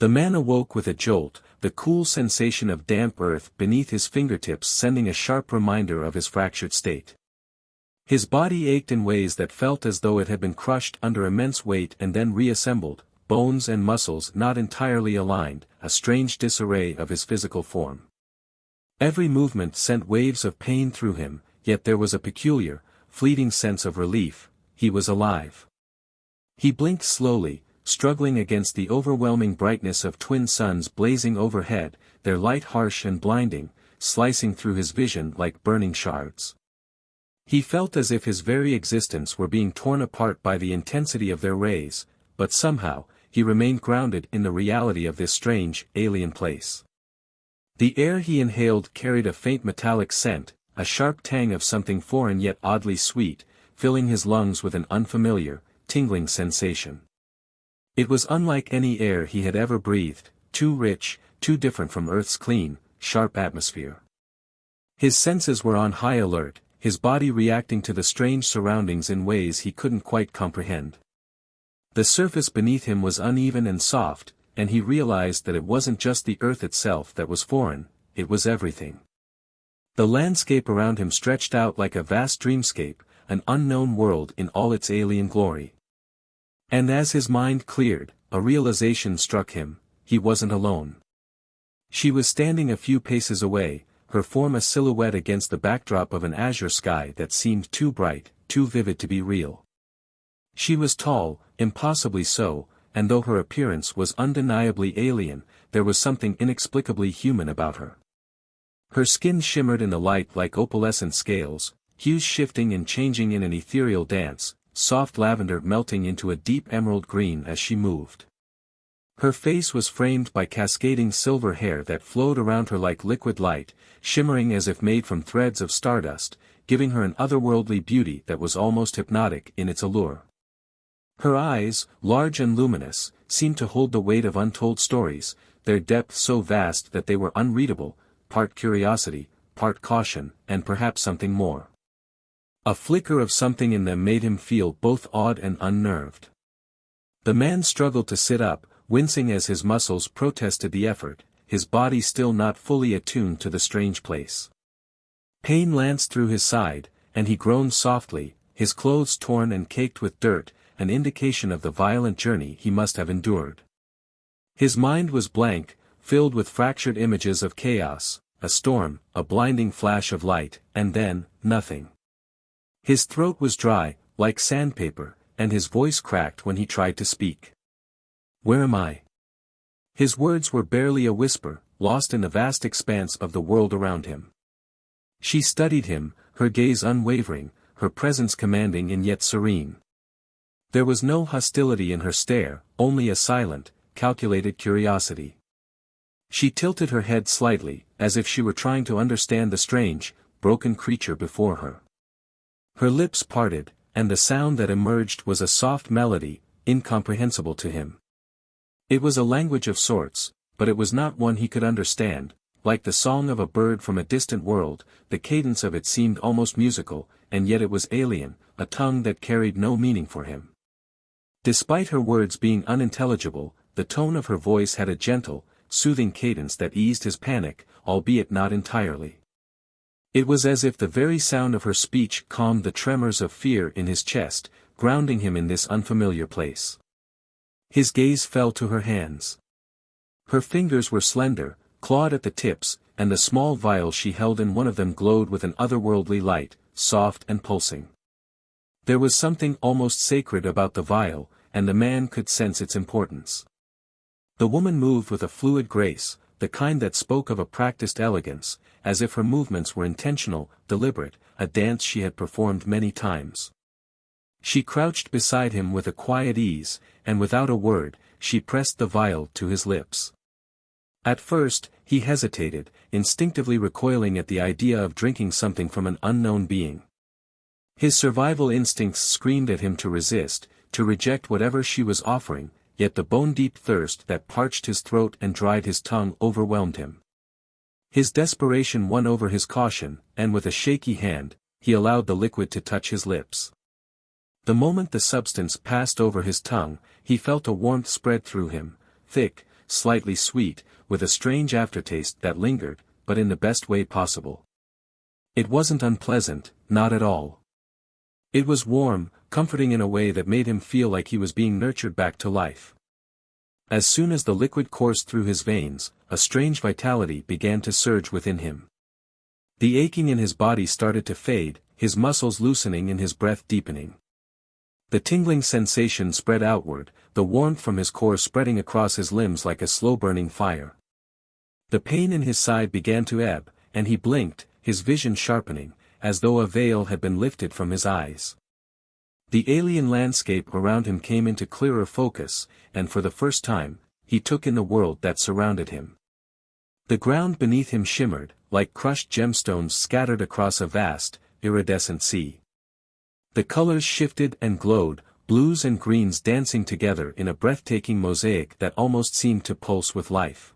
The man awoke with a jolt, the cool sensation of damp earth beneath his fingertips sending a sharp reminder of his fractured state. His body ached in ways that felt as though it had been crushed under immense weight and then reassembled, bones and muscles not entirely aligned, a strange disarray of his physical form. Every movement sent waves of pain through him, yet there was a peculiar, fleeting sense of relief. He was alive. He blinked slowly, struggling against the overwhelming brightness of twin suns blazing overhead, their light harsh and blinding, slicing through his vision like burning shards. He felt as if his very existence were being torn apart by the intensity of their rays, but somehow, he remained grounded in the reality of this strange, alien place. The air he inhaled carried a faint metallic scent, a sharp tang of something foreign yet oddly sweet, filling his lungs with an unfamiliar, tingling sensation. It was unlike any air he had ever breathed, too rich, too different from Earth's clean, sharp atmosphere. His senses were on high alert, his body reacting to the strange surroundings in ways he couldn't quite comprehend. The surface beneath him was uneven and soft, and he realized that it wasn't just the earth itself that was foreign, it was everything. The landscape around him stretched out like a vast dreamscape, an unknown world in all its alien glory. And as his mind cleared, a realization struck him: he wasn't alone. She was standing a few paces away, her form a silhouette against the backdrop of an azure sky that seemed too bright, too vivid to be real. She was tall, impossibly so, and though her appearance was undeniably alien, there was something inexplicably human about her. Her skin shimmered in the light like opalescent scales, hues shifting and changing in an ethereal dance, soft lavender melting into a deep emerald green as she moved. Her face was framed by cascading silver hair that flowed around her like liquid light, shimmering as if made from threads of stardust, giving her an otherworldly beauty that was almost hypnotic in its allure. Her eyes, large and luminous, seemed to hold the weight of untold stories, their depth so vast that they were unreadable, part curiosity, part caution, and perhaps something more. A flicker of something in them made him feel both awed and unnerved. The man struggled to sit up, wincing as his muscles protested the effort, his body still not fully attuned to the strange place. Pain lanced through his side, and he groaned softly, his clothes torn and caked with dirt, an indication of the violent journey he must have endured. His mind was blank, filled with fractured images of chaos, a storm, a blinding flash of light, and then, nothing. His throat was dry, like sandpaper, and his voice cracked when he tried to speak. "Where am I?" His words were barely a whisper, lost in the vast expanse of the world around him. She studied him, her gaze unwavering, her presence commanding and yet serene. There was no hostility in her stare, only a silent, calculated curiosity. She tilted her head slightly, as if she were trying to understand the strange, broken creature before her. Her lips parted, and the sound that emerged was a soft melody, incomprehensible to him. It was a language of sorts, but it was not one he could understand. Like the song of a bird from a distant world, the cadence of it seemed almost musical, and yet it was alien, a tongue that carried no meaning for him. Despite her words being unintelligible, the tone of her voice had a gentle, soothing cadence that eased his panic, albeit not entirely. It was as if the very sound of her speech calmed the tremors of fear in his chest, grounding him in this unfamiliar place. His gaze fell to her hands. Her fingers were slender, clawed at the tips, and the small vial she held in one of them glowed with an otherworldly light, soft and pulsing. There was something almost sacred about the vial, and the man could sense its importance. The woman moved with a fluid grace, the kind that spoke of a practiced elegance, as if her movements were intentional, deliberate, a dance she had performed many times. She crouched beside him with a quiet ease, and without a word, she pressed the vial to his lips. At first, he hesitated, instinctively recoiling at the idea of drinking something from an unknown being. His survival instincts screamed at him to resist, to reject whatever she was offering, yet the bone-deep thirst that parched his throat and dried his tongue overwhelmed him. His desperation won over his caution, and with a shaky hand, he allowed the liquid to touch his lips. The moment the substance passed over his tongue, he felt a warmth spread through him, thick, slightly sweet, with a strange aftertaste that lingered, but in the best way possible. It wasn't unpleasant, not at all. It was warm, comforting in a way that made him feel like he was being nurtured back to life. As soon as the liquid coursed through his veins, a strange vitality began to surge within him. The aching in his body started to fade, his muscles loosening and his breath deepening. The tingling sensation spread outward, the warmth from his core spreading across his limbs like a slow-burning fire. The pain in his side began to ebb, and he blinked, his vision sharpening, as though a veil had been lifted from his eyes. The alien landscape around him came into clearer focus, and for the first time, he took in the world that surrounded him. The ground beneath him shimmered, like crushed gemstones scattered across a vast, iridescent sea. The colors shifted and glowed, blues and greens dancing together in a breathtaking mosaic that almost seemed to pulse with life.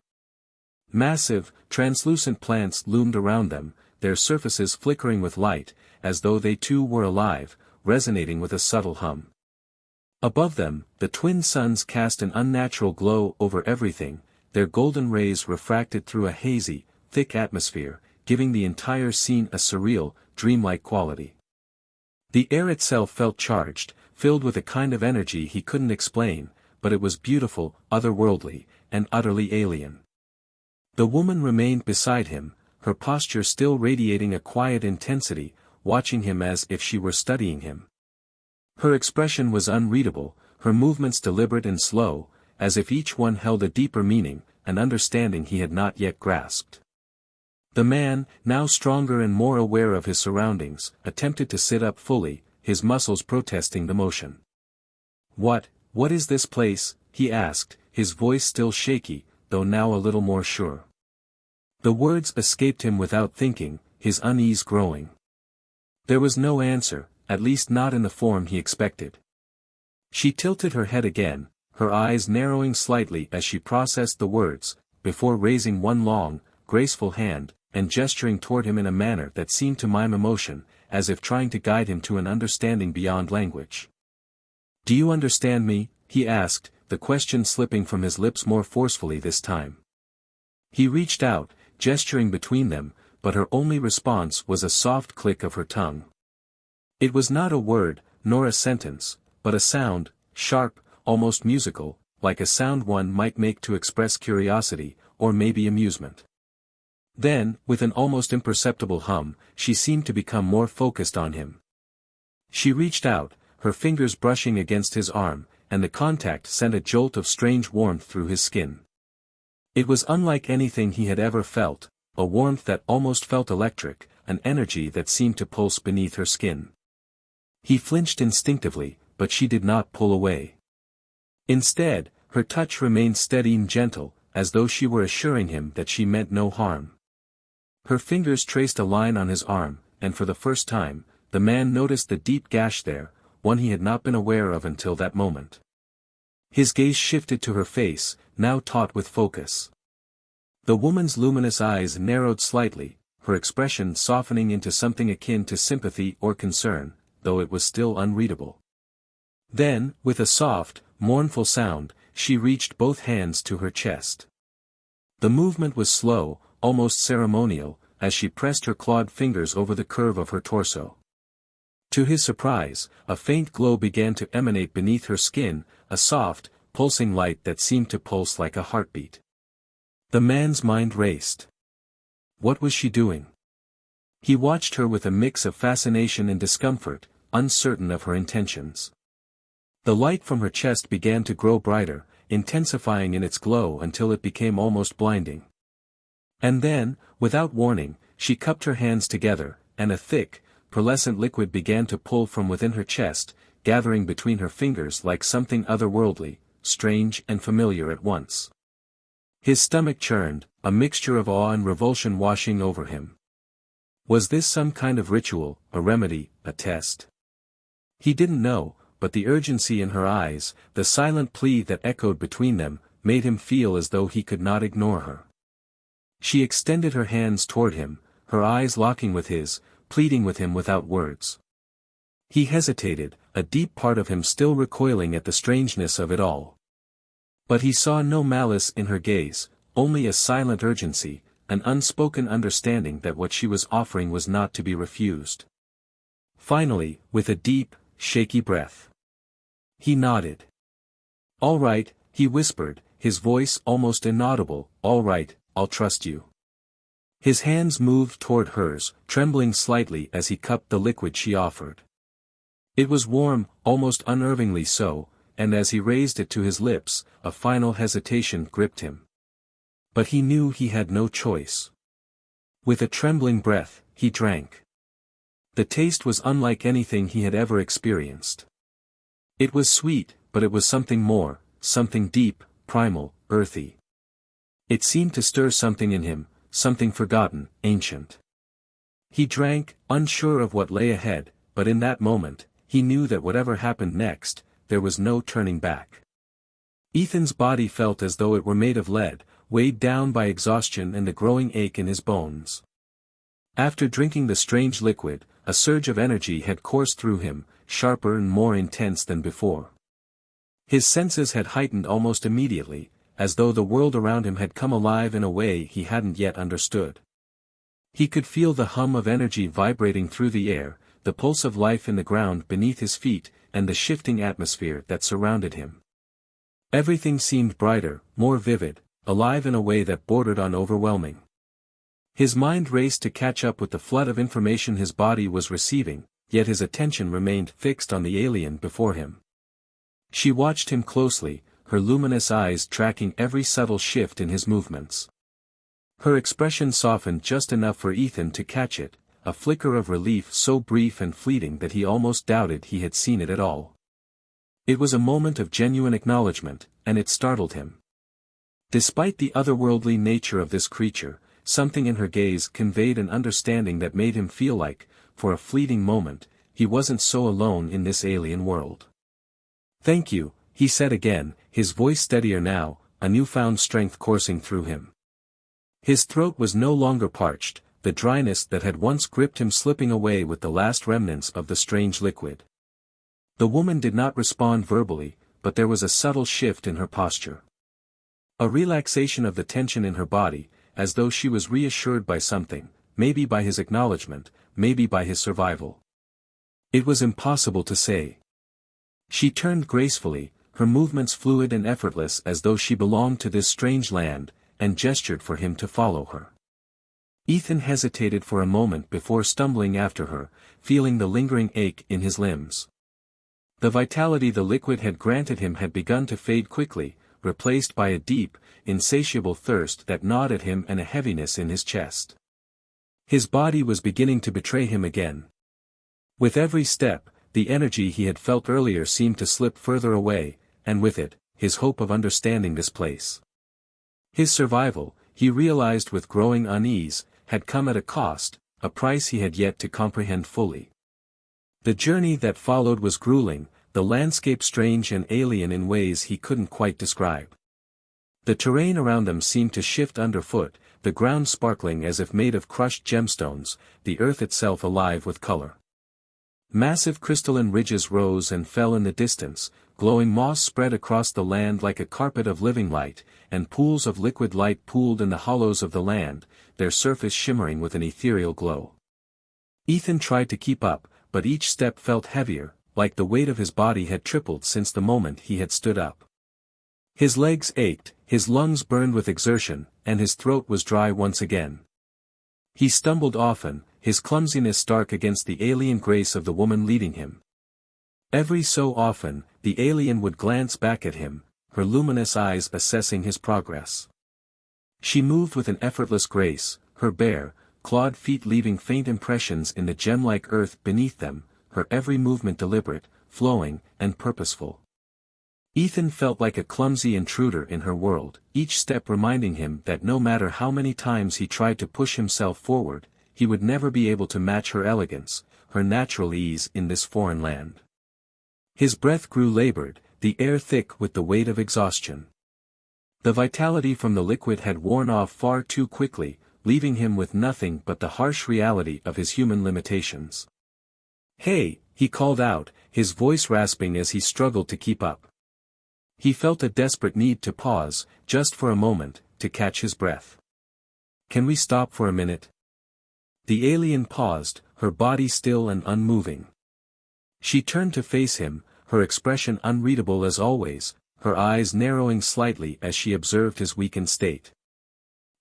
Massive, translucent plants loomed around them, their surfaces flickering with light, as though they too were alive, resonating with a subtle hum. Above them, the twin suns cast an unnatural glow over everything, their golden rays refracted through a hazy, thick atmosphere, giving the entire scene a surreal, dreamlike quality. The air itself felt charged, filled with a kind of energy he couldn't explain, but it was beautiful, otherworldly, and utterly alien. The woman remained beside him, her posture still radiating a quiet intensity, watching him as if she were studying him. Her expression was unreadable, her movements deliberate and slow, as if each one held a deeper meaning, an understanding he had not yet grasped. The man, now stronger and more aware of his surroundings, attempted to sit up fully, his muscles protesting the motion. What is this place?" he asked, his voice still shaky, though now a little more sure. The words escaped him without thinking, his unease growing. There was no answer, at least not in the form he expected. She tilted her head again, her eyes narrowing slightly as she processed the words, before raising one long, graceful hand, and gesturing toward him in a manner that seemed to mime emotion, as if trying to guide him to an understanding beyond language. "Do you understand me?" he asked, the question slipping from his lips more forcefully this time. He reached out, gesturing between them, but her only response was a soft click of her tongue. It was not a word, nor a sentence, but a sound, sharp, almost musical, like a sound one might make to express curiosity, or maybe amusement. Then, with an almost imperceptible hum, she seemed to become more focused on him. She reached out, her fingers brushing against his arm, and the contact sent a jolt of strange warmth through his skin. It was unlike anything he had ever felt, a warmth that almost felt electric, an energy that seemed to pulse beneath her skin. He flinched instinctively, but she did not pull away. Instead, her touch remained steady and gentle, as though she were assuring him that she meant no harm. Her fingers traced a line on his arm, and for the first time, the man noticed the deep gash there, one he had not been aware of until that moment. His gaze shifted to her face, now taut with focus. The woman's luminous eyes narrowed slightly, her expression softening into something akin to sympathy or concern, though it was still unreadable. Then, with a soft, mournful sound, she reached both hands to her chest. The movement was slow, almost ceremonial, as she pressed her clawed fingers over the curve of her torso. To his surprise, a faint glow began to emanate beneath her skin, a soft, pulsing light that seemed to pulse like a heartbeat. The man's mind raced. What was she doing? He watched her with a mix of fascination and discomfort, uncertain of her intentions. The light from her chest began to grow brighter, intensifying in its glow until it became almost blinding. And then, without warning, she cupped her hands together, and a thick, pearlescent liquid began to pull from within her chest, gathering between her fingers like something otherworldly, strange and familiar at once. His stomach churned, a mixture of awe and revulsion washing over him. Was this some kind of ritual, a remedy, a test? He didn't know, but the urgency in her eyes, the silent plea that echoed between them, made him feel as though he could not ignore her. She extended her hands toward him, her eyes locking with his, pleading with him without words. He hesitated, a deep part of him still recoiling at the strangeness of it all. But he saw no malice in her gaze, only a silent urgency, an unspoken understanding that what she was offering was not to be refused. Finally, with a deep, shaky breath, he nodded. "All right," he whispered, his voice almost inaudible, "all right, I'll trust you." His hands moved toward hers, trembling slightly as he cupped the liquid she offered. It was warm, almost unnervingly so, and as he raised it to his lips, a final hesitation gripped him. But he knew he had no choice. With a trembling breath, he drank. The taste was unlike anything he had ever experienced. It was sweet, but it was something more, something deep, primal, earthy. It seemed to stir something in him, something forgotten, ancient. He drank, unsure of what lay ahead, but in that moment, he knew that whatever happened next, there was no turning back. Ethan's body felt as though it were made of lead, weighed down by exhaustion and the growing ache in his bones. After drinking the strange liquid, a surge of energy had coursed through him, sharper and more intense than before. His senses had heightened almost immediately, as though the world around him had come alive in a way he hadn't yet understood. He could feel the hum of energy vibrating through the air, the pulse of life in the ground beneath his feet, and the shifting atmosphere that surrounded him. Everything seemed brighter, more vivid, alive in a way that bordered on overwhelming. His mind raced to catch up with the flood of information his body was receiving, yet his attention remained fixed on the alien before him. She watched him closely, her luminous eyes tracking every subtle shift in his movements. Her expression softened just enough for Ethan to catch it, a flicker of relief so brief and fleeting that he almost doubted he had seen it at all. It was a moment of genuine acknowledgement, and it startled him. Despite the otherworldly nature of this creature, something in her gaze conveyed an understanding that made him feel like, for a fleeting moment, he wasn't so alone in this alien world. "Thank you," he said again, his voice steadier now, a newfound strength coursing through him. His throat was no longer parched, the dryness that had once gripped him slipping away with the last remnants of the strange liquid. The woman did not respond verbally, but there was a subtle shift in her posture. A relaxation of the tension in her body, as though she was reassured by something, maybe by his acknowledgement, maybe by his survival. It was impossible to say. She turned gracefully, her movements fluid and effortless as though she belonged to this strange land, and gestured for him to follow her. Ethan hesitated for a moment before stumbling after her, feeling the lingering ache in his limbs. The vitality the liquid had granted him had begun to fade quickly, replaced by a deep, insatiable thirst that gnawed at him and a heaviness in his chest. His body was beginning to betray him again. With every step, the energy he had felt earlier seemed to slip further away, and with it, his hope of understanding this place. His survival, he realized with growing unease, had come at a cost, a price he had yet to comprehend fully. The journey that followed was grueling, the landscape strange and alien in ways he couldn't quite describe. The terrain around them seemed to shift underfoot, the ground sparkling as if made of crushed gemstones, the earth itself alive with color. Massive crystalline ridges rose and fell in the distance, glowing moss spread across the land like a carpet of living light, and pools of liquid light pooled in the hollows of the land, their surface shimmering with an ethereal glow. Ethan tried to keep up, but each step felt heavier, like the weight of his body had tripled since the moment he had stood up. His legs ached, his lungs burned with exertion, and his throat was dry once again. He stumbled often, his clumsiness stark against the alien grace of the woman leading him. Every so often, the alien would glance back at him, her luminous eyes assessing his progress. She moved with an effortless grace, her bare, clawed feet leaving faint impressions in the gem-like earth beneath them, her every movement deliberate, flowing, and purposeful. Ethan felt like a clumsy intruder in her world, each step reminding him that no matter how many times he tried to push himself forward, he would never be able to match her elegance, her natural ease in this foreign land. His breath grew labored, the air thick with the weight of exhaustion. The vitality from the liquid had worn off far too quickly, leaving him with nothing but the harsh reality of his human limitations. "Hey," he called out, his voice rasping as he struggled to keep up. He felt a desperate need to pause, just for a moment, to catch his breath. "Can we stop for a minute?" The alien paused, her body still and unmoving. She turned to face him, her expression unreadable as always, her eyes narrowing slightly as she observed his weakened state.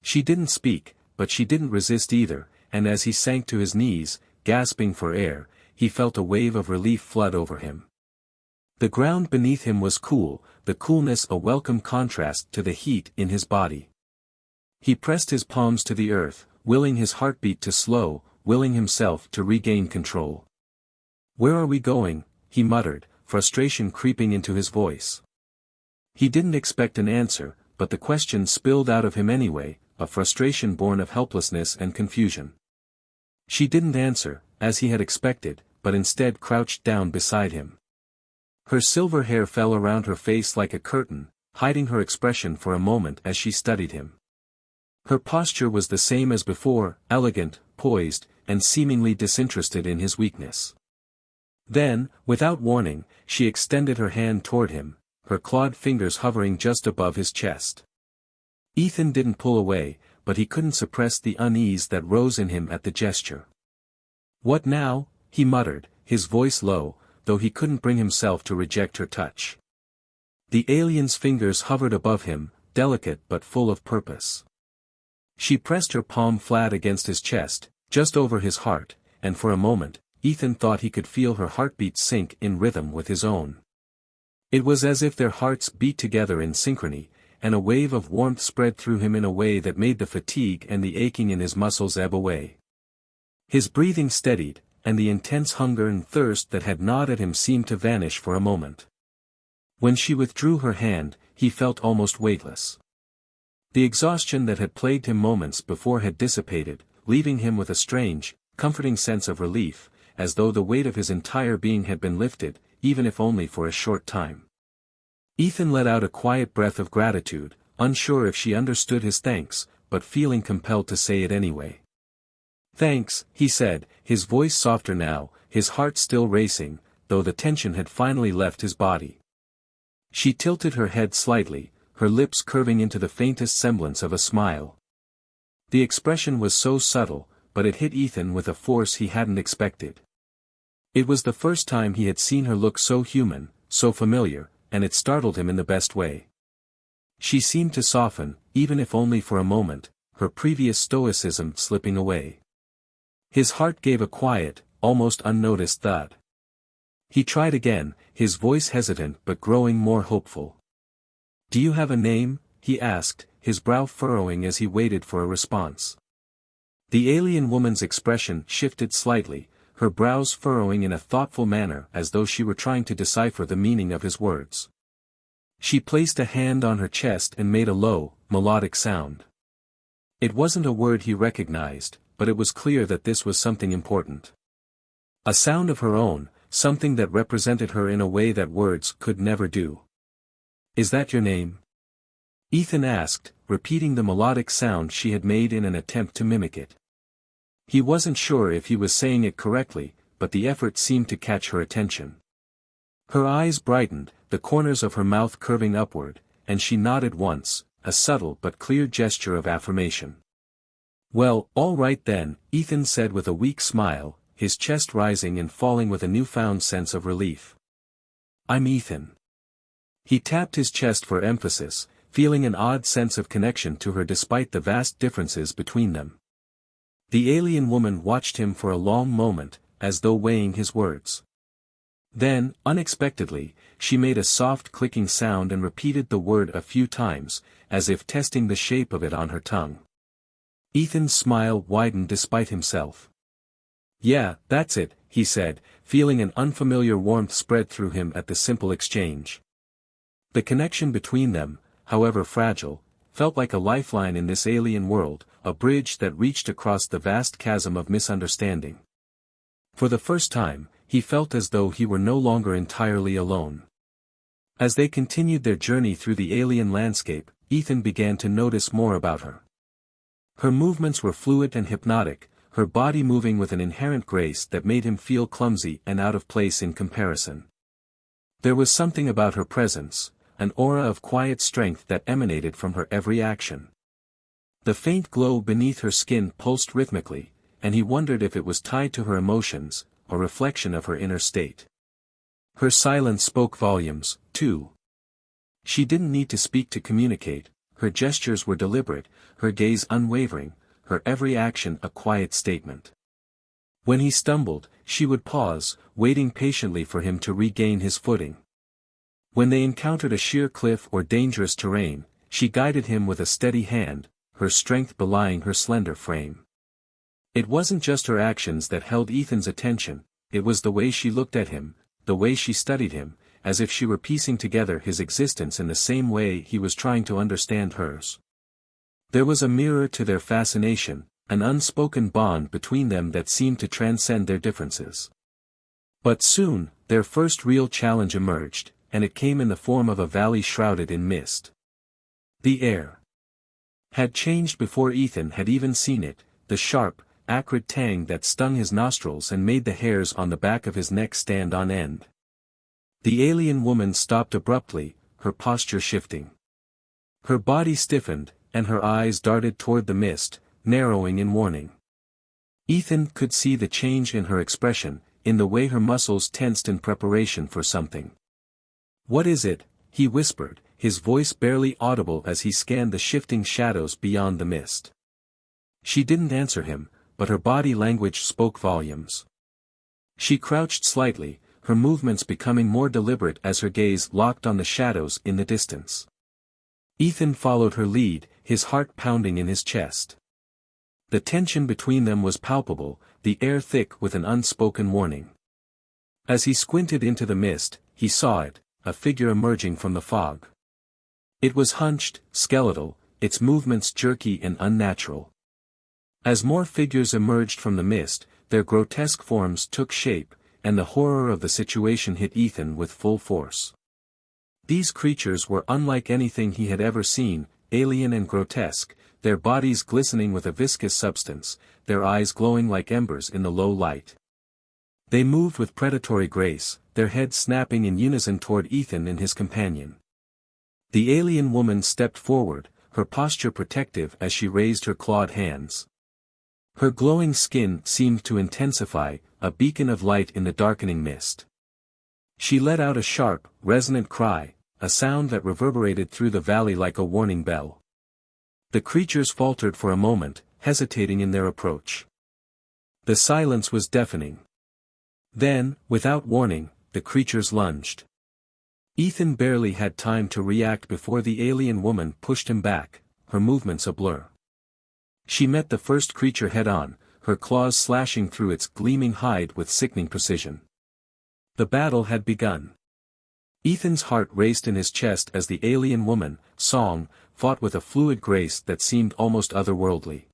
She didn't speak, but she didn't resist either, and as he sank to his knees, gasping for air, he felt a wave of relief flood over him. The ground beneath him was cool, the coolness a welcome contrast to the heat in his body. He pressed his palms to the earth, willing his heartbeat to slow, willing himself to regain control. "Where are we going?" he muttered, frustration creeping into his voice. He didn't expect an answer, but the question spilled out of him anyway, a frustration born of helplessness and confusion. She didn't answer, as he had expected, but instead crouched down beside him. Her silver hair fell around her face like a curtain, hiding her expression for a moment as she studied him. Her posture was the same as before, elegant, poised, and seemingly disinterested in his weakness. Then, without warning, she extended her hand toward him, her clawed fingers hovering just above his chest. Ethan didn't pull away, but he couldn't suppress the unease that rose in him at the gesture. "What now?" he muttered, his voice low, though he couldn't bring himself to reject her touch. The alien's fingers hovered above him, delicate but full of purpose. She pressed her palm flat against his chest, just over his heart, and for a moment, Ethan thought he could feel her heartbeat sink in rhythm with his own. It was as if their hearts beat together in synchrony, and a wave of warmth spread through him in a way that made the fatigue and the aching in his muscles ebb away. His breathing steadied, and the intense hunger and thirst that had gnawed at him seemed to vanish for a moment. When she withdrew her hand, he felt almost weightless. The exhaustion that had plagued him moments before had dissipated, leaving him with a strange, comforting sense of relief, as though the weight of his entire being had been lifted, even if only for a short time. Ethan let out a quiet breath of gratitude, unsure if she understood his thanks, but feeling compelled to say it anyway. "Thanks," he said, his voice softer now, his heart still racing, though the tension had finally left his body. She tilted her head slightly, her lips curving into the faintest semblance of a smile. The expression was so subtle, but it hit Ethan with a force he hadn't expected. It was the first time he had seen her look so human, so familiar, and it startled him in the best way. She seemed to soften, even if only for a moment, her previous stoicism slipping away. His heart gave a quiet, almost unnoticed thud. He tried again, his voice hesitant but growing more hopeful. "Do you have a name?" he asked, his brow furrowing as he waited for a response. The alien woman's expression shifted slightly, her brows furrowing in a thoughtful manner as though she were trying to decipher the meaning of his words. She placed a hand on her chest and made a low, melodic sound. It wasn't a word he recognized, but it was clear that this was something important. A sound of her own, something that represented her in a way that words could never do. "Is that your name?" Ethan asked, repeating the melodic sound she had made in an attempt to mimic it. He wasn't sure if he was saying it correctly, but the effort seemed to catch her attention. Her eyes brightened, the corners of her mouth curving upward, and she nodded once, a subtle but clear gesture of affirmation. "Well, all right then," Ethan said with a weak smile, his chest rising and falling with a newfound sense of relief. "I'm Ethan." He tapped his chest for emphasis, feeling an odd sense of connection to her despite the vast differences between them. The alien woman watched him for a long moment, as though weighing his words. Then, unexpectedly, she made a soft clicking sound and repeated the word a few times, as if testing the shape of it on her tongue. Ethan's smile widened despite himself. "Yeah, that's it," he said, feeling an unfamiliar warmth spread through him at the simple exchange. The connection between them, however fragile, felt like a lifeline in this alien world, a bridge that reached across the vast chasm of misunderstanding. For the first time, he felt as though he were no longer entirely alone. As they continued their journey through the alien landscape, Ethan began to notice more about her. Her movements were fluid and hypnotic, her body moving with an inherent grace that made him feel clumsy and out of place in comparison. There was something about her presence, an aura of quiet strength that emanated from her every action. The faint glow beneath her skin pulsed rhythmically, and he wondered if it was tied to her emotions, a reflection of her inner state. Her silence spoke volumes, too. She didn't need to speak to communicate, her gestures were deliberate, her gaze unwavering, her every action a quiet statement. When he stumbled, she would pause, waiting patiently for him to regain his footing. When they encountered a sheer cliff or dangerous terrain, she guided him with a steady hand, her strength belying her slender frame. It wasn't just her actions that held Ethan's attention, it was the way she looked at him, the way she studied him, as if she were piecing together his existence in the same way he was trying to understand hers. There was a mirror to their fascination, an unspoken bond between them that seemed to transcend their differences. But soon, their first real challenge emerged, and it came in the form of a valley shrouded in mist. The air had changed before Ethan had even seen it, the sharp, acrid tang that stung his nostrils and made the hairs on the back of his neck stand on end. The alien woman stopped abruptly, her posture shifting. Her body stiffened, and her eyes darted toward the mist, narrowing in warning. Ethan could see the change in her expression, in the way her muscles tensed in preparation for something. "What is it?" he whispered, his voice barely audible as he scanned the shifting shadows beyond the mist. She didn't answer him, but her body language spoke volumes. She crouched slightly, her movements becoming more deliberate as her gaze locked on the shadows in the distance. Ethan followed her lead, his heart pounding in his chest. The tension between them was palpable, the air thick with an unspoken warning. As he squinted into the mist, he saw it, a figure emerging from the fog. It was hunched, skeletal, its movements jerky and unnatural. As more figures emerged from the mist, their grotesque forms took shape, and the horror of the situation hit Ethan with full force. These creatures were unlike anything he had ever seen, alien and grotesque, their bodies glistening with a viscous substance, their eyes glowing like embers in the low light. They moved with predatory grace, their heads snapping in unison toward Ethan and his companion. The alien woman stepped forward, her posture protective as she raised her clawed hands. Her glowing skin seemed to intensify, a beacon of light in the darkening mist. She let out a sharp, resonant cry, a sound that reverberated through the valley like a warning bell. The creatures faltered for a moment, hesitating in their approach. The silence was deafening. Then, without warning, the creatures lunged. Ethan barely had time to react before the alien woman pushed him back, her movements a blur. She met the first creature head-on, her claws slashing through its gleaming hide with sickening precision. The battle had begun. Ethan's heart raced in his chest as the alien woman, Song, fought with a fluid grace that seemed almost otherworldly.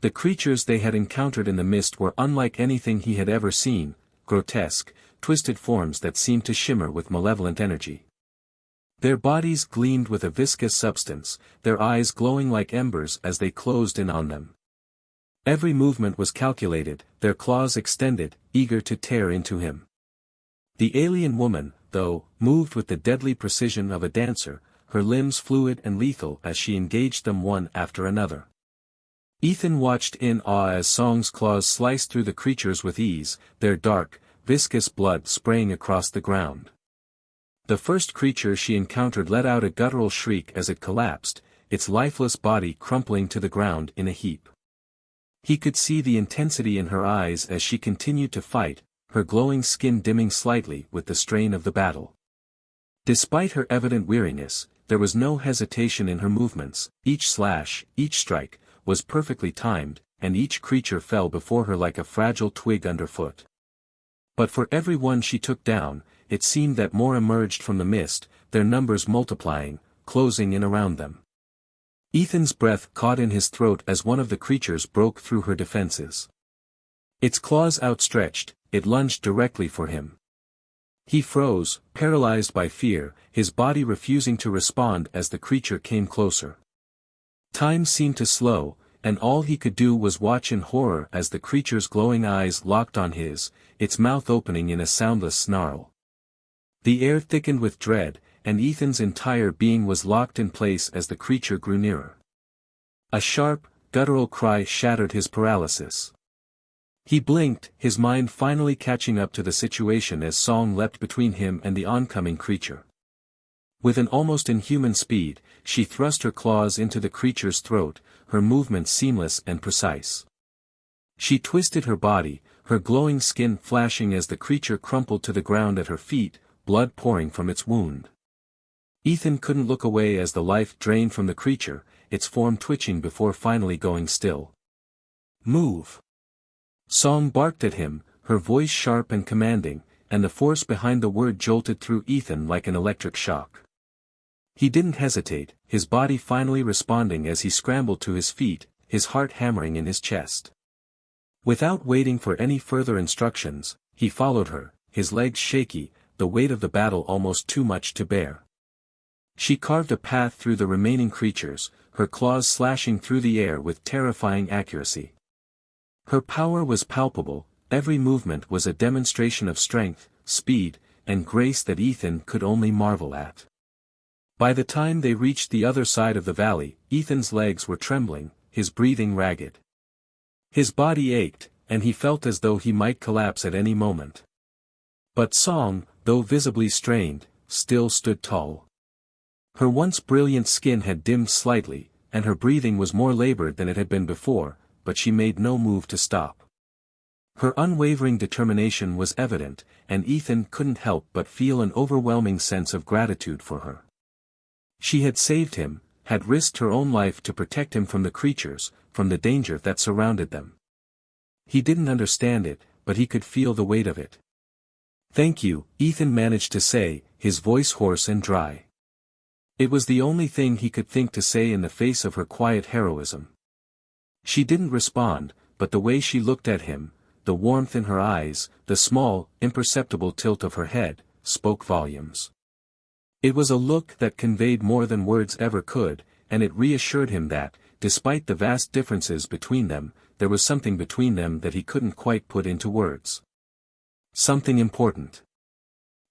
The creatures they had encountered in the mist were unlike anything he had ever seen, grotesque, twisted forms that seemed to shimmer with malevolent energy. Their bodies gleamed with a viscous substance, their eyes glowing like embers as they closed in on them. Every movement was calculated, their claws extended, eager to tear into him. The alien woman, though, moved with the deadly precision of a dancer, her limbs fluid and lethal as she engaged them one after another. Ethan watched in awe as Song's claws sliced through the creatures with ease, their dark, viscous blood spraying across the ground. The first creature she encountered let out a guttural shriek as it collapsed, its lifeless body crumpling to the ground in a heap. He could see the intensity in her eyes as she continued to fight, her glowing skin dimming slightly with the strain of the battle. Despite her evident weariness, there was no hesitation in her movements, each slash, each strike, was perfectly timed, and each creature fell before her like a fragile twig underfoot. But for every one she took down, it seemed that more emerged from the mist, their numbers multiplying, closing in around them. Ethan's breath caught in his throat as one of the creatures broke through her defenses. Its claws outstretched, it lunged directly for him. He froze, paralyzed by fear, his body refusing to respond as the creature came closer. Time seemed to slow, and all he could do was watch in horror as the creature's glowing eyes locked on his, its mouth opening in a soundless snarl. The air thickened with dread, and Ethan's entire being was locked in place as the creature grew nearer. A sharp, guttural cry shattered his paralysis. He blinked, his mind finally catching up to the situation as Song leapt between him and the oncoming creature. With an almost inhuman speed, she thrust her claws into the creature's throat, her movements seamless and precise. She twisted her body, her glowing skin flashing as the creature crumpled to the ground at her feet, blood pouring from its wound. Ethan couldn't look away as the life drained from the creature, its form twitching before finally going still. "Move!" Song barked at him, her voice sharp and commanding, and the force behind the word jolted through Ethan like an electric shock. He didn't hesitate, his body finally responding as he scrambled to his feet, his heart hammering in his chest. Without waiting for any further instructions, he followed her, his legs shaky, the weight of the battle almost too much to bear. She carved a path through the remaining creatures, her claws slashing through the air with terrifying accuracy. Her power was palpable, every movement was a demonstration of strength, speed, and grace that Ethan could only marvel at. By the time they reached the other side of the valley, Ethan's legs were trembling, his breathing ragged. His body ached, and he felt as though he might collapse at any moment. But Song, though visibly strained, still stood tall. Her once brilliant skin had dimmed slightly, and her breathing was more labored than it had been before, but she made no move to stop. Her unwavering determination was evident, and Ethan couldn't help but feel an overwhelming sense of gratitude for her. She had saved him, had risked her own life to protect him from the creatures, from the danger that surrounded them. He didn't understand it, but he could feel the weight of it. "Thank you," Ethan managed to say, his voice hoarse and dry. It was the only thing he could think to say in the face of her quiet heroism. She didn't respond, but the way she looked at him, the warmth in her eyes, the small, imperceptible tilt of her head, spoke volumes. It was a look that conveyed more than words ever could, and it reassured him that, despite the vast differences between them, there was something between them that he couldn't quite put into words. Something important.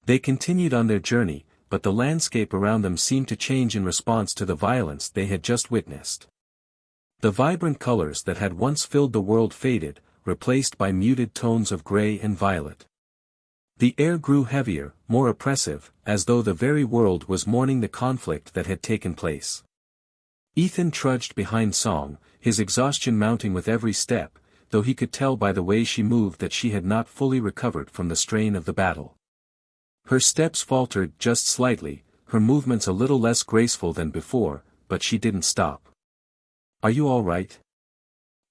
They continued on their journey, but the landscape around them seemed to change in response to the violence they had just witnessed. The vibrant colors that had once filled the world faded, replaced by muted tones of gray and violet. The air grew heavier, more oppressive, as though the very world was mourning the conflict that had taken place. Ethan trudged behind Song, his exhaustion mounting with every step, though he could tell by the way she moved that she had not fully recovered from the strain of the battle. Her steps faltered just slightly, her movements a little less graceful than before, but she didn't stop. "Are you all right?"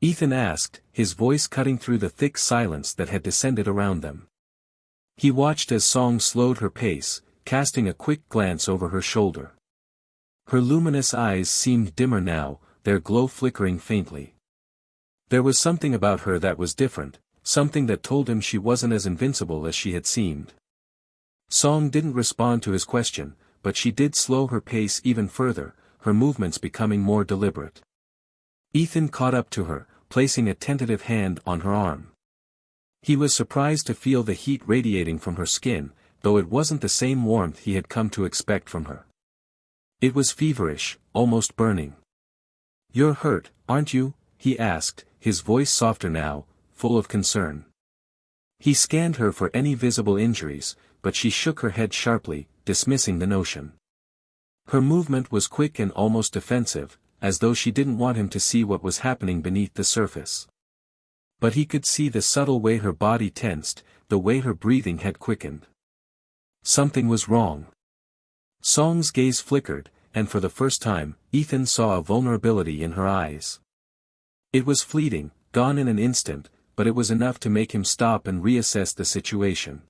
Ethan asked, his voice cutting through the thick silence that had descended around them. He watched as Song slowed her pace, casting a quick glance over her shoulder. Her luminous eyes seemed dimmer now, their glow flickering faintly. There was something about her that was different, something that told him she wasn't as invincible as she had seemed. Song didn't respond to his question, but she did slow her pace even further, her movements becoming more deliberate. Ethan caught up to her, placing a tentative hand on her arm. He was surprised to feel the heat radiating from her skin, though it wasn't the same warmth he had come to expect from her. It was feverish, almost burning. "You're hurt, aren't you?" he asked, his voice softer now, full of concern. He scanned her for any visible injuries, but she shook her head sharply, dismissing the notion. Her movement was quick and almost defensive, as though she didn't want him to see what was happening beneath the surface. But he could see the subtle way her body tensed, the way her breathing had quickened. Something was wrong. Song's gaze flickered, and for the first time, Ethan saw a vulnerability in her eyes. It was fleeting, gone in an instant, but it was enough to make him stop and reassess the situation.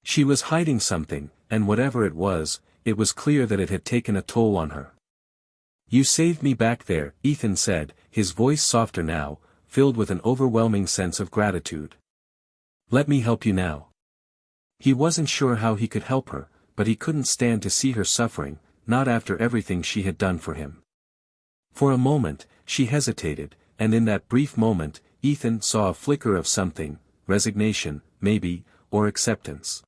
She was hiding something, and whatever it was clear that it had taken a toll on her. "You saved me back there," Ethan said, his voice softer now, filled with an overwhelming sense of gratitude. "Let me help you now." He wasn't sure how he could help her, but he couldn't stand to see her suffering, not after everything she had done for him. For a moment, she hesitated, and in that brief moment, Ethan saw a flicker of something, resignation, maybe, or acceptance.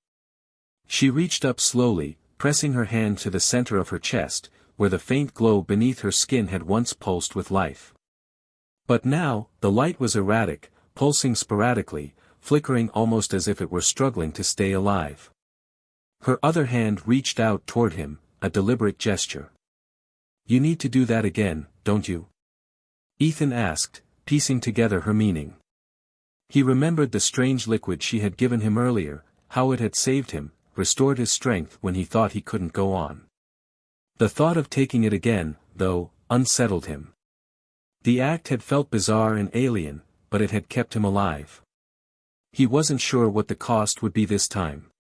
She reached up slowly, pressing her hand to the center of her chest, where the faint glow beneath her skin had once pulsed with life. But now, the light was erratic, pulsing sporadically, flickering almost as if it were struggling to stay alive. Her other hand reached out toward him, a deliberate gesture. "You need to do that again, don't you?" Ethan asked, piecing together her meaning. He remembered the strange liquid she had given him earlier, how it had saved him, restored his strength when he thought he couldn't go on. The thought of taking it again, though, unsettled him. The act had felt bizarre and alien, but it had kept him alive. He wasn't sure what the cost would be this time.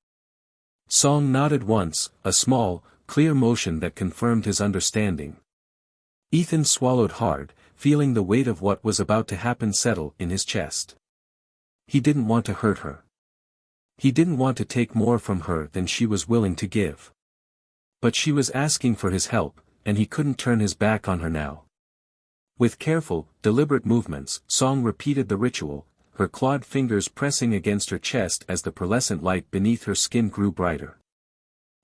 Song nodded once, a small, clear motion that confirmed his understanding. Ethan swallowed hard, feeling the weight of what was about to happen settle in his chest. He didn't want to hurt her. He didn't want to take more from her than she was willing to give. But she was asking for his help, and he couldn't turn his back on her now. With careful, deliberate movements, Song repeated the ritual, her clawed fingers pressing against her chest as the pearlescent light beneath her skin grew brighter.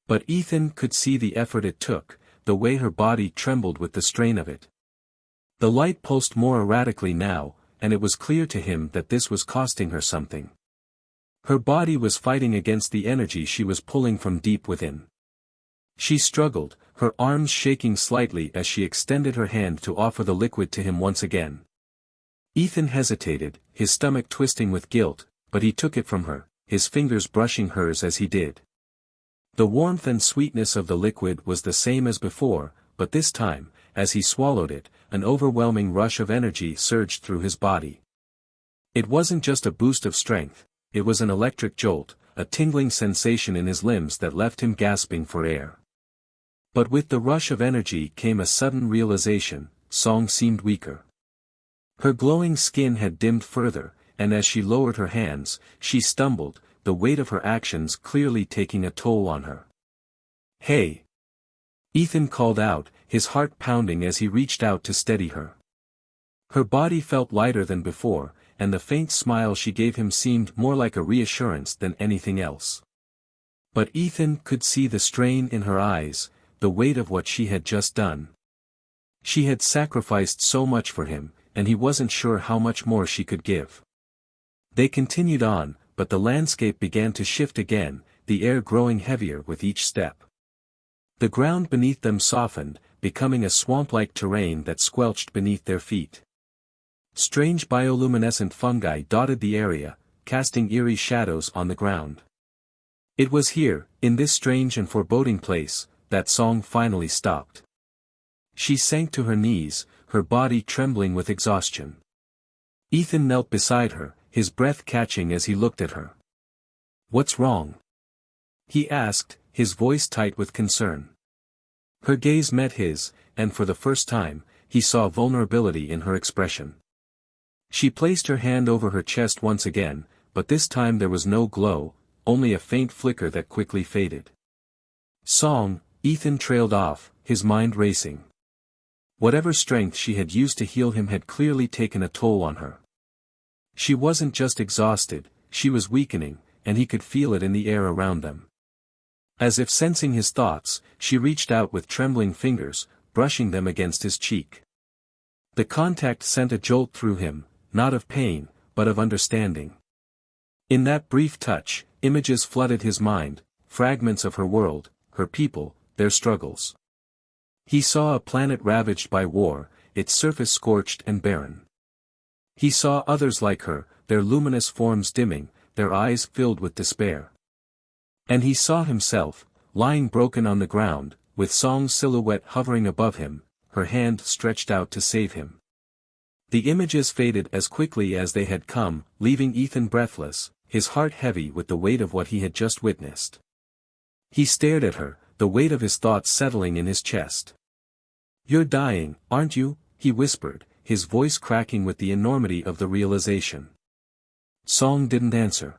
But Ethan could see the effort it took, the way her body trembled with the strain of it. The light pulsed more erratically now, and it was clear to him that this was costing her something. Her body was fighting against the energy she was pulling from deep within. She struggled, her arms shaking slightly as she extended her hand to offer the liquid to him once again. Ethan hesitated, his stomach twisting with guilt, but he took it from her, his fingers brushing hers as he did. The warmth and sweetness of the liquid was the same as before, but this time, as he swallowed it, an overwhelming rush of energy surged through his body. It wasn't just a boost of strength, it was an electric jolt, a tingling sensation in his limbs that left him gasping for air. But with the rush of energy came a sudden realization: Song seemed weaker. Her glowing skin had dimmed further, and as she lowered her hands, she stumbled, the weight of her actions clearly taking a toll on her. "Hey!" Ethan called out, his heart pounding as he reached out to steady her. Her body felt lighter than before, and the faint smile she gave him seemed more like a reassurance than anything else. But Ethan could see the strain in her eyes, the weight of what she had just done. She had sacrificed so much for him, and he wasn't sure how much more she could give. They continued on, but the landscape began to shift again, the air growing heavier with each step. The ground beneath them softened, becoming a swamp-like terrain that squelched beneath their feet. Strange bioluminescent fungi dotted the area, casting eerie shadows on the ground. It was here, in this strange and foreboding place, that Song finally stopped. She sank to her knees, her body trembling with exhaustion. Ethan knelt beside her, his breath catching as he looked at her. "What's wrong?" he asked, his voice tight with concern. Her gaze met his, and for the first time, he saw vulnerability in her expression. She placed her hand over her chest once again, but this time there was no glow, only a faint flicker that quickly faded. "Song," Ethan trailed off, his mind racing. Whatever strength she had used to heal him had clearly taken a toll on her. She wasn't just exhausted, she was weakening, and he could feel it in the air around them. As if sensing his thoughts, she reached out with trembling fingers, brushing them against his cheek. The contact sent a jolt through him, not of pain, but of understanding. In that brief touch, images flooded his mind, fragments of her world, her people, their struggles. He saw a planet ravaged by war, its surface scorched and barren. He saw others like her, their luminous forms dimming, their eyes filled with despair. And he saw himself, lying broken on the ground, with Song's silhouette hovering above him, her hand stretched out to save him. The images faded as quickly as they had come, leaving Ethan breathless, his heart heavy with the weight of what he had just witnessed. He stared at her, the weight of his thoughts settling in his chest. "You're dying, aren't you?" he whispered, his voice cracking with the enormity of the realization. Song didn't answer.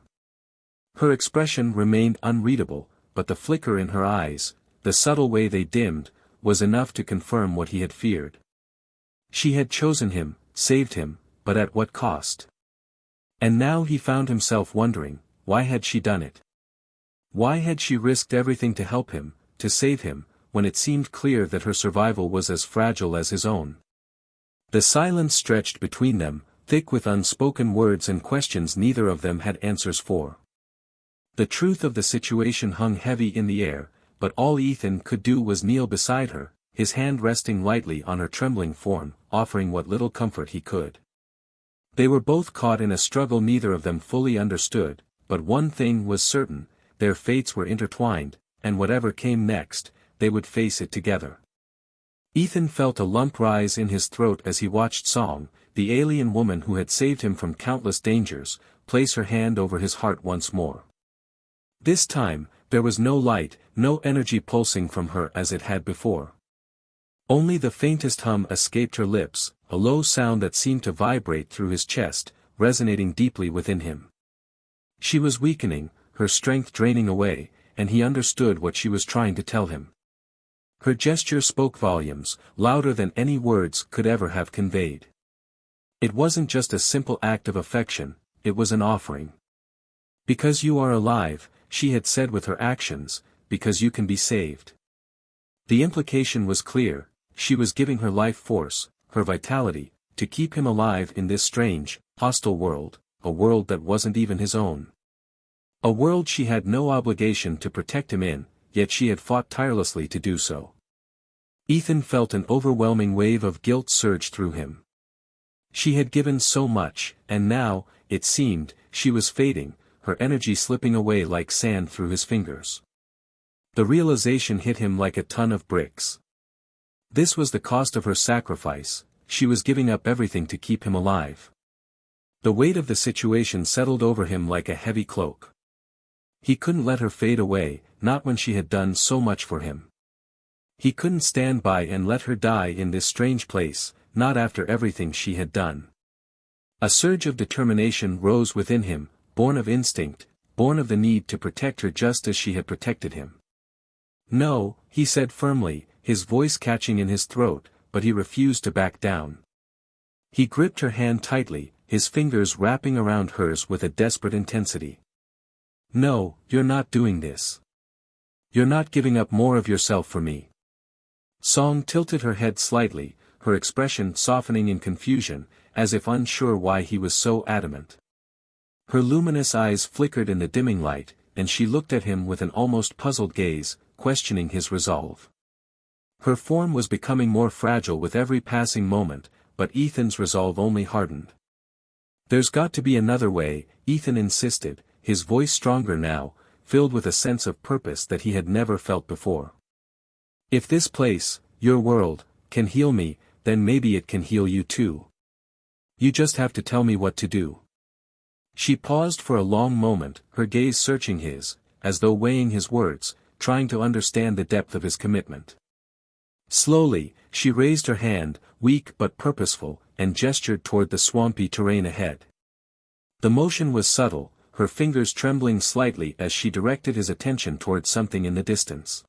Her expression remained unreadable, but the flicker in her eyes, the subtle way they dimmed, was enough to confirm what he had feared. She had chosen him, saved him, but at what cost? And now he found himself wondering, why had she done it? Why had she risked everything to help him, to save him, when it seemed clear that her survival was as fragile as his own. The silence stretched between them, thick with unspoken words and questions neither of them had answers for. The truth of the situation hung heavy in the air, but all Ethan could do was kneel beside her, his hand resting lightly on her trembling form, offering what little comfort he could. They were both caught in a struggle neither of them fully understood, but one thing was certain, their fates were intertwined, and whatever came next, they would face it together. Ethan felt a lump rise in his throat as he watched Song, the alien woman who had saved him from countless dangers, place her hand over his heart once more. This time, there was no light, no energy pulsing from her as it had before. Only the faintest hum escaped her lips, a low sound that seemed to vibrate through his chest, resonating deeply within him. She was weakening, her strength draining away, and he understood what she was trying to tell him. Her gesture spoke volumes, louder than any words could ever have conveyed. It wasn't just a simple act of affection, it was an offering. Because you are alive, she had said with her actions, because you can be saved. The implication was clear, she was giving her life force, her vitality, to keep him alive in this strange, hostile world, a world that wasn't even his own. A world she had no obligation to protect him in, yet she had fought tirelessly to do so. Ethan felt an overwhelming wave of guilt surge through him. She had given so much, and now, it seemed, she was fading, her energy slipping away like sand through his fingers. The realization hit him like a ton of bricks. This was the cost of her sacrifice, she was giving up everything to keep him alive. The weight of the situation settled over him like a heavy cloak. He couldn't let her fade away, not when she had done so much for him. He couldn't stand by and let her die in this strange place, not after everything she had done. A surge of determination rose within him, born of instinct, born of the need to protect her just as she had protected him. No, he said firmly, his voice catching in his throat, but he refused to back down. He gripped her hand tightly, his fingers wrapping around hers with a desperate intensity. No, you're not doing this. You're not giving up more of yourself for me. Song tilted her head slightly, her expression softening in confusion, as if unsure why he was so adamant. Her luminous eyes flickered in the dimming light, and she looked at him with an almost puzzled gaze, questioning his resolve. Her form was becoming more fragile with every passing moment, but Ethan's resolve only hardened. There's got to be another way, Ethan insisted, his voice stronger now, filled with a sense of purpose that he had never felt before. If this place, your world, can heal me, then maybe it can heal you too. You just have to tell me what to do. She paused for a long moment, her gaze searching his, as though weighing his words, trying to understand the depth of his commitment. Slowly, she raised her hand, weak but purposeful, and gestured toward the swampy terrain ahead. The motion was subtle, her fingers trembling slightly as she directed his attention toward something in the distance.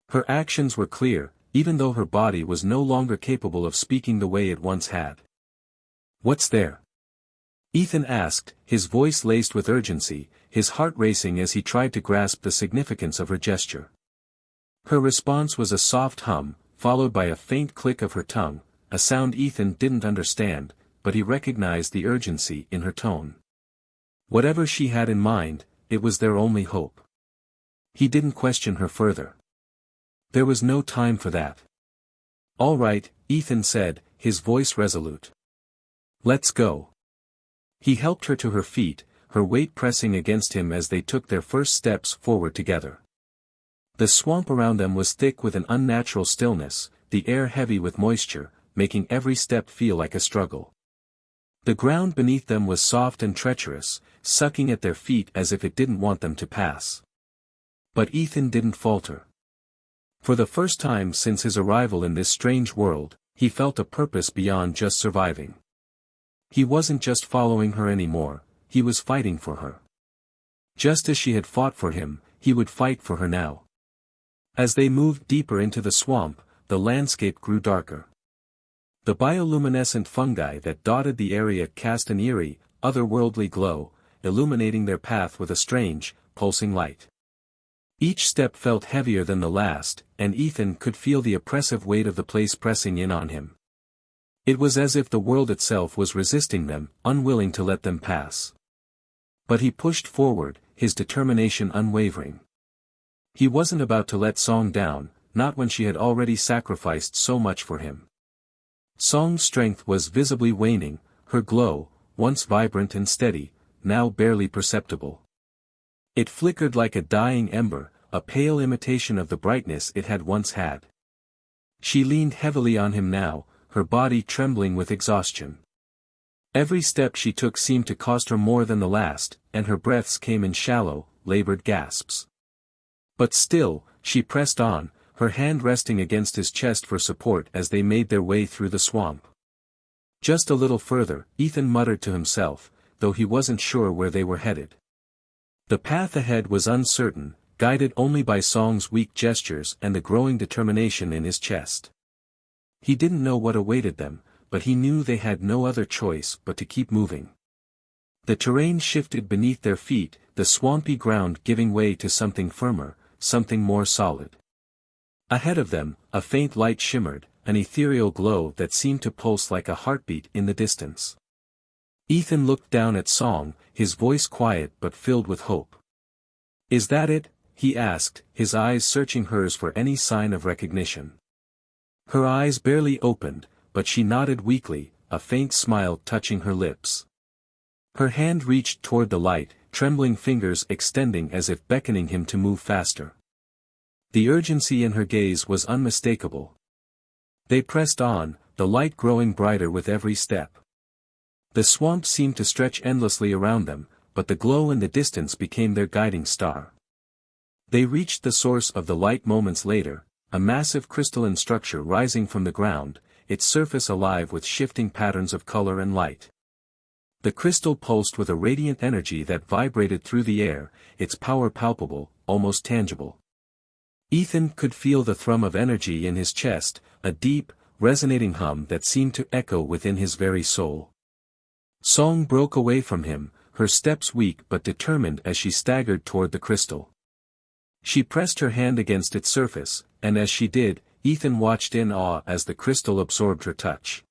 Her actions were clear, even though her body was no longer capable of speaking the way it once had. What's there? Ethan asked, his voice laced with urgency, his heart racing as he tried to grasp the significance of her gesture. Her response was a soft hum, followed by a faint click of her tongue, a sound Ethan didn't understand, but he recognized the urgency in her tone. Whatever she had in mind, it was their only hope. He didn't question her further. There was no time for that. All right, Ethan said, his voice resolute. Let's go. He helped her to her feet, her weight pressing against him as they took their first steps forward together. The swamp around them was thick with an unnatural stillness, the air heavy with moisture, making every step feel like a struggle. The ground beneath them was soft and treacherous, sucking at their feet as if it didn't want them to pass. But Ethan didn't falter. For the first time since his arrival in this strange world, he felt a purpose beyond just surviving. He wasn't just following her anymore, he was fighting for her. Just as she had fought for him, he would fight for her now. As they moved deeper into the swamp, the landscape grew darker. The bioluminescent fungi that dotted the area cast an eerie, otherworldly glow, illuminating their path with a strange, pulsing light. Each step felt heavier than the last, and Ethan could feel the oppressive weight of the place pressing in on him. It was as if the world itself was resisting them, unwilling to let them pass. But he pushed forward, his determination unwavering. He wasn't about to let Song down, not when she had already sacrificed so much for him. Song's strength was visibly waning, her glow, once vibrant and steady, now barely perceptible. It flickered like a dying ember, a pale imitation of the brightness it had once had. She leaned heavily on him now, her body trembling with exhaustion. Every step she took seemed to cost her more than the last, and her breaths came in shallow, labored gasps. But still, she pressed on, her hand resting against his chest for support as they made their way through the swamp. Just a little further, Ethan muttered to himself, though he wasn't sure where they were headed. The path ahead was uncertain, guided only by Song's weak gestures and the growing determination in his chest. He didn't know what awaited them, but he knew they had no other choice but to keep moving. The terrain shifted beneath their feet, the swampy ground giving way to something firmer, something more solid. Ahead of them, a faint light shimmered, an ethereal glow that seemed to pulse like a heartbeat in the distance. Ethan looked down at Song, his voice quiet but filled with hope. "Is that it?" he asked, his eyes searching hers for any sign of recognition. Her eyes barely opened, but she nodded weakly, a faint smile touching her lips. Her hand reached toward the light, trembling fingers extending as if beckoning him to move faster. The urgency in her gaze was unmistakable. They pressed on, the light growing brighter with every step. The swamp seemed to stretch endlessly around them, but the glow in the distance became their guiding star. They reached the source of the light moments later, a massive crystalline structure rising from the ground, its surface alive with shifting patterns of color and light. The crystal pulsed with a radiant energy that vibrated through the air, its power palpable, almost tangible. Ethan could feel the thrum of energy in his chest, a deep, resonating hum that seemed to echo within his very soul. Song broke away from him, her steps weak but determined as she staggered toward the crystal. She pressed her hand against its surface, and as she did, Ethan watched in awe as the crystal absorbed her touch.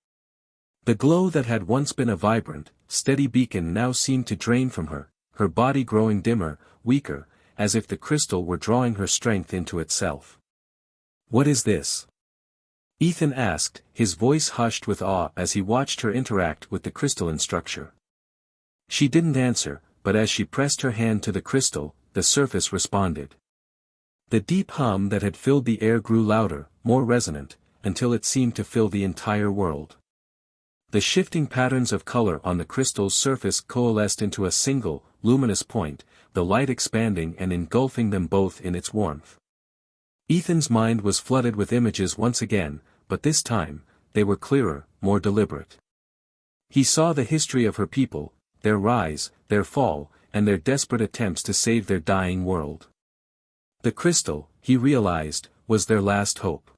The glow that had once been a vibrant, steady beacon now seemed to drain from her, her body growing dimmer, weaker, as if the crystal were drawing her strength into itself. "What is this?" Ethan asked, his voice hushed with awe as he watched her interact with the crystalline structure. She didn't answer, but as she pressed her hand to the crystal, the surface responded. The deep hum that had filled the air grew louder, more resonant, until it seemed to fill the entire world. The shifting patterns of color on the crystal's surface coalesced into a single, luminous point, the light expanding and engulfing them both in its warmth. Ethan's mind was flooded with images once again, but this time, they were clearer, more deliberate. He saw the history of her people, their rise, their fall, and their desperate attempts to save their dying world. The crystal, he realized, was their last hope.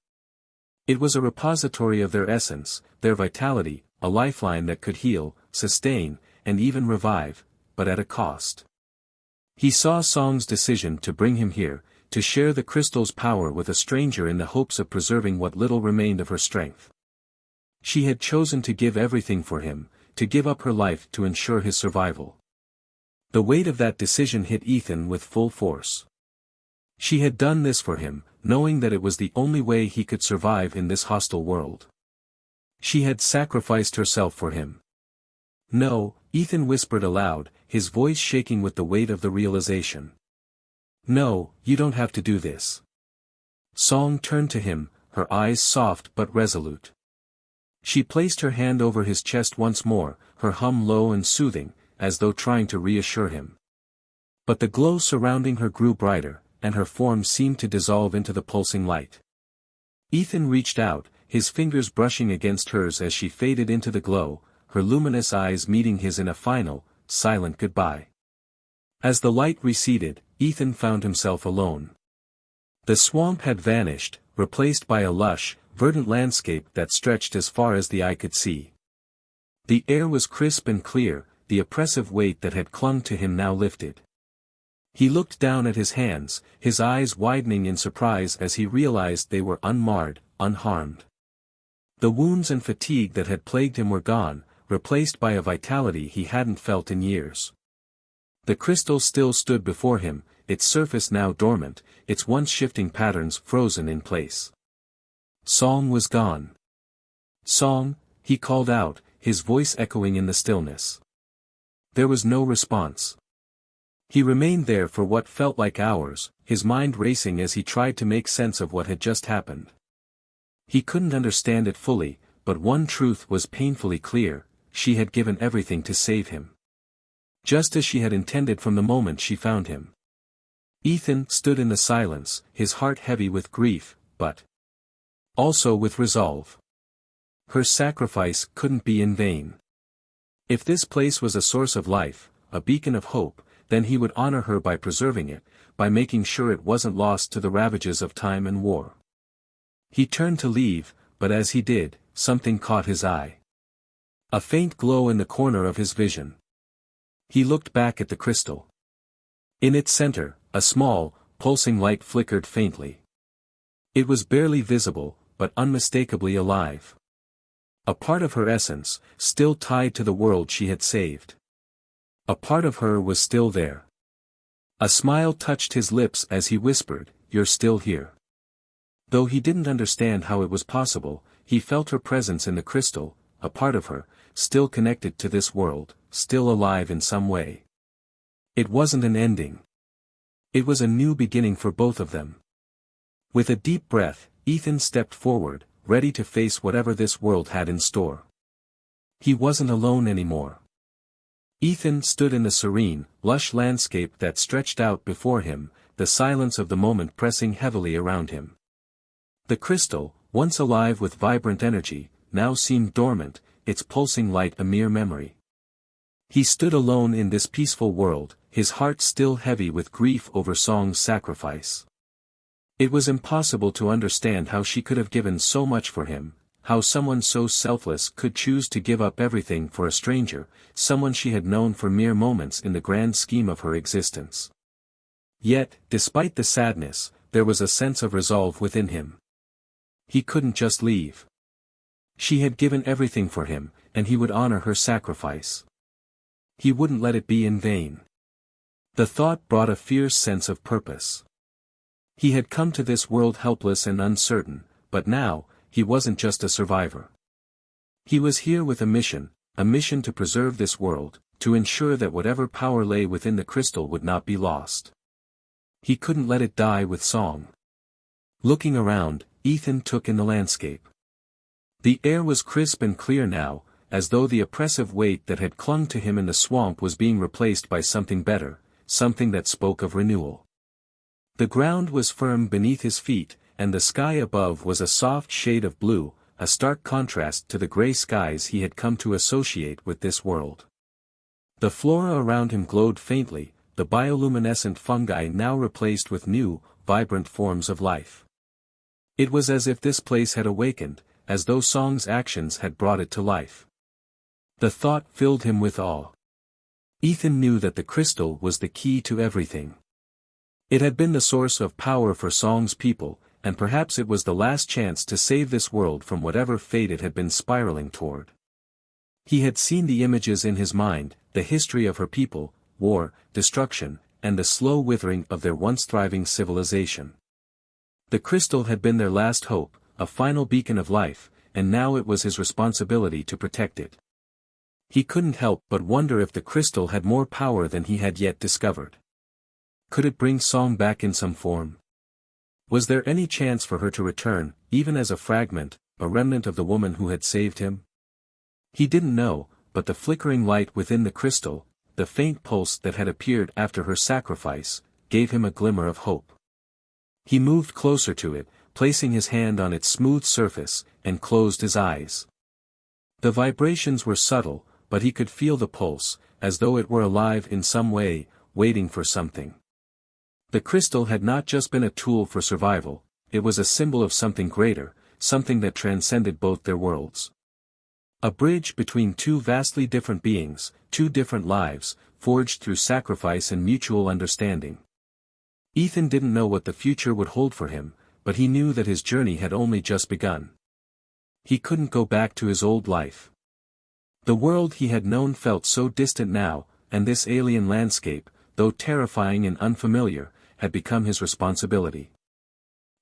It was a repository of their essence, their vitality, a lifeline that could heal, sustain, and even revive, but at a cost. He saw Song's decision to bring him here, to share the crystal's power with a stranger in the hopes of preserving what little remained of her strength. She had chosen to give everything for him, to give up her life to ensure his survival. The weight of that decision hit Ethan with full force. She had done this for him, knowing that it was the only way he could survive in this hostile world. She had sacrificed herself for him. "No," Ethan whispered aloud, his voice shaking with the weight of the realization. "No, you don't have to do this." Song turned to him, her eyes soft but resolute. She placed her hand over his chest once more, her hum low and soothing, as though trying to reassure him. But the glow surrounding her grew brighter, and her form seemed to dissolve into the pulsing light. Ethan reached out, his fingers brushing against hers as she faded into the glow, her luminous eyes meeting his in a final, silent goodbye. As the light receded, Ethan found himself alone. The swamp had vanished, replaced by a lush, verdant landscape that stretched as far as the eye could see. The air was crisp and clear, the oppressive weight that had clung to him now lifted. He looked down at his hands, his eyes widening in surprise as he realized they were unmarred, unharmed. The wounds and fatigue that had plagued him were gone, replaced by a vitality he hadn't felt in years. The crystal still stood before him, its surface now dormant, its once shifting patterns frozen in place. Song was gone. "Song," he called out, his voice echoing in the stillness. There was no response. He remained there for what felt like hours, his mind racing as he tried to make sense of what had just happened. He couldn't understand it fully, but one truth was painfully clear: she had given everything to save him. Just as she had intended from the moment she found him. Ethan stood in the silence, his heart heavy with grief, but also with resolve. Her sacrifice couldn't be in vain. If this place was a source of life, a beacon of hope, then he would honor her by preserving it, by making sure it wasn't lost to the ravages of time and war. He turned to leave, but as he did, something caught his eye. A faint glow in the corner of his vision. He looked back at the crystal. In its center, a small, pulsing light flickered faintly. It was barely visible, but unmistakably alive. A part of her essence, still tied to the world she had saved. A part of her was still there. A smile touched his lips as he whispered, "You're still here." Though he didn't understand how it was possible, he felt her presence in the crystal, a part of her, still connected to this world, still alive in some way. It wasn't an ending. It was a new beginning for both of them. With a deep breath, Ethan stepped forward, ready to face whatever this world had in store. He wasn't alone anymore. Ethan stood in the serene, lush landscape that stretched out before him, the silence of the moment pressing heavily around him. The crystal, once alive with vibrant energy, now seemed dormant, its pulsing light a mere memory. He stood alone in this peaceful world, his heart still heavy with grief over Song's sacrifice. It was impossible to understand how she could have given so much for him, how someone so selfless could choose to give up everything for a stranger, someone she had known for mere moments in the grand scheme of her existence. Yet, despite the sadness, there was a sense of resolve within him. He couldn't just leave. She had given everything for him, and he would honor her sacrifice. He wouldn't let it be in vain. The thought brought a fierce sense of purpose. He had come to this world helpless and uncertain, but now, he wasn't just a survivor. He was here with a mission to preserve this world, to ensure that whatever power lay within the crystal would not be lost. He couldn't let it die with Song. Looking around, Ethan took in the landscape. The air was crisp and clear now, as though the oppressive weight that had clung to him in the swamp was being replaced by something better, something that spoke of renewal. The ground was firm beneath his feet, and the sky above was a soft shade of blue, a stark contrast to the gray skies he had come to associate with this world. The flora around him glowed faintly, the bioluminescent fungi now replaced with new, vibrant forms of life. It was as if this place had awakened, as though Song's actions had brought it to life. The thought filled him with awe. Ethan knew that the crystal was the key to everything. It had been the source of power for Song's people, and perhaps it was the last chance to save this world from whatever fate it had been spiraling toward. He had seen the images in his mind, the history of her people, war, destruction, and the slow withering of their once thriving civilization. The crystal had been their last hope, a final beacon of life, and now it was his responsibility to protect it. He couldn't help but wonder if the crystal had more power than he had yet discovered. Could it bring Song back in some form? Was there any chance for her to return, even as a fragment, a remnant of the woman who had saved him? He didn't know, but the flickering light within the crystal, the faint pulse that had appeared after her sacrifice, gave him a glimmer of hope. He moved closer to it, placing his hand on its smooth surface, and closed his eyes. The vibrations were subtle, but he could feel the pulse, as though it were alive in some way, waiting for something. The crystal had not just been a tool for survival, it was a symbol of something greater, something that transcended both their worlds. A bridge between two vastly different beings, two different lives, forged through sacrifice and mutual understanding. Ethan didn't know what the future would hold for him, but he knew that his journey had only just begun. He couldn't go back to his old life. The world he had known felt so distant now, and this alien landscape, though terrifying and unfamiliar, had become his responsibility.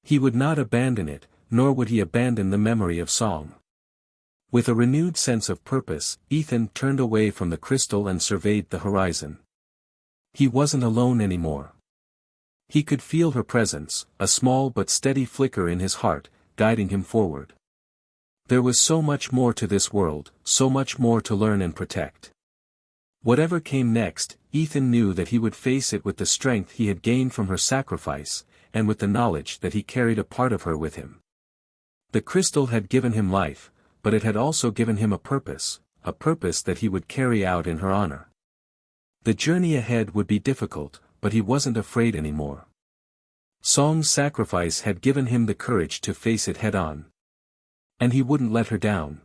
He would not abandon it, nor would he abandon the memory of song. With a renewed sense of purpose, Ethan turned away from the crystal and surveyed the horizon. He wasn't alone anymore. He could feel her presence, a small but steady flicker in his heart, guiding him forward. There was so much more to this world, so much more to learn and protect. Whatever came next, Ethan knew that he would face it with the strength he had gained from her sacrifice, and with the knowledge that he carried a part of her with him. The crystal had given him life, but it had also given him a purpose that he would carry out in her honor. The journey ahead would be difficult, but he wasn't afraid anymore. Song's sacrifice had given him the courage to face it head-on. And he wouldn't let her down.